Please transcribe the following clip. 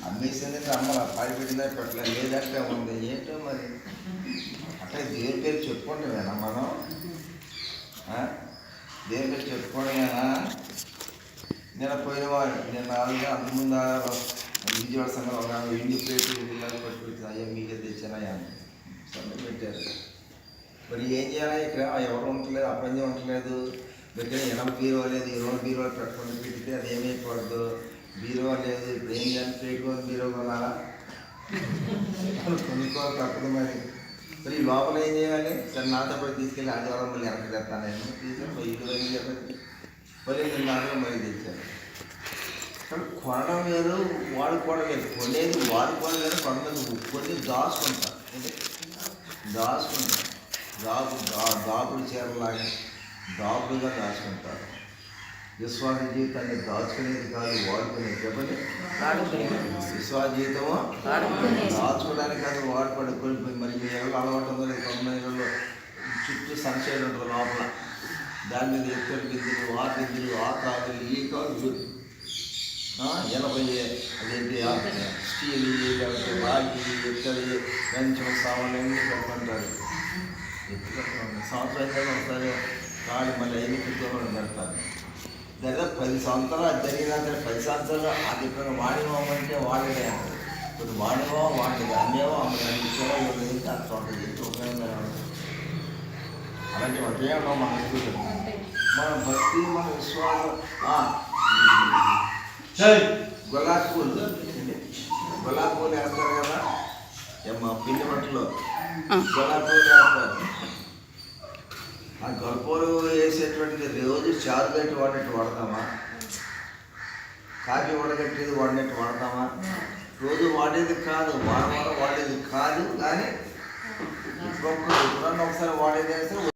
అమ్మేసింది అమ్మలా పాడి పెట్టిందా పెట్టలేదు లేదంటే ఉంది ఏంటో మరి అట్లా దేవుని పేరు చెప్పుకుంటామేనా మనం? దేవుని పేరు చెప్పుకోవడమేనా? నేను పోయినవాడు నేను నాలుగుగా అంతకుముందు విజయవాడ సంఘంలో ఒక ఇండి ప్లేట్ పట్టుకొచ్చిన అయ్యా మీకే తెచ్చానయ్యా సొంత పెట్టారు. మరి ఏం చేయాలి? ఇక్కడ ఎవరు ఉండట్లేదు, అప్పంజం ఉండట్లేదు, దగ్గర ఎనభై బీరువా లేదు, 20 బీరువాలు పెట్టుకుని పెడితే అది ఏమైపోవద్దు. బీరువా లేదు, ఇప్పుడు ఏం చేయాలి? ప్లేట్ కొని బీరువా కొనాలా? కొనుక్కోవాలి తప్పదు. మరి లోపల ఏం చేయాలి? సరే నాతో పాటు తీసుకెళ్ళి ఆదివారం మళ్ళీ వెనక్కి తెస్తాను. నేను తీసుకెళ్ళి ఇల్లు వెళ్ళి చెప్పండి మళ్ళీ నేను నాతో మళ్ళీ తెచ్చాను. కానీ కొనడం వేరు, వాడుకోవడం వేరు. కొనేది వాడుకోవడం వేరు, కొన్ని దాచుకుంటాను. దాపుడు చీరలాగా దాపుడుగా దాచుకుంటారు. విశ్వాస జీవితాన్ని దాచుకునేది కాదు, వాడుకునేది. చెప్పండి, విశ్వాస జీవితము దాచుకోవడానికి కాదు, వాడుకోవడం. మరి మీ ఎవరు అలవాటు ఉందో లేదు, 90 ఏళ్ళలో చుట్టూ సన్షైడ్ ఉంటుంది లోపల, దాని మీద ఎక్కడ గింజలు, ఆ గింజలు, ఆ కాదులు, ఈ కాదులు, 80 అదేంటి స్టీల్, రాగి, ఎక్కడి కంచెం సామాన్లు అన్నీ పెట్టుకుంటారు. సంవత్సరం ఒకసారి కాడి మళ్ళీ 5 క్రితంలో పెడతారు. దాదాపు 10 సంవత్సరాలు జరిగినాక 10 సంవత్సరాలు అది ఇక్కడ వాడినోమంటే వాడేదే అంటారు. ఇప్పుడు వాడేవో వాడేది, అమ్మేవో అమ్మడానికి కూడా అట్లా ఉంటుంది. ఉపయోగంగా అలాంటి ఒకేమో మన స్కూల్ మన భక్తి, మన విశ్వాసం. గులాబీ పూలు వేస్తారు కదా పిండి బట్టలో, గులాబీ పూలు వేస్తారు. ఆ గొప్పలు వేసేటువంటిది రోజు చారు గట్టి వాడినట్టు వాడతామా? కాఫీ వడగట్టేది వాడినట్టు వాడతామా? రోజు వాడేది కాదు, వారం వాడేది కాదు. కానీ ఎప్పుడన్నా ఒకసారి వాడేది వేస్తే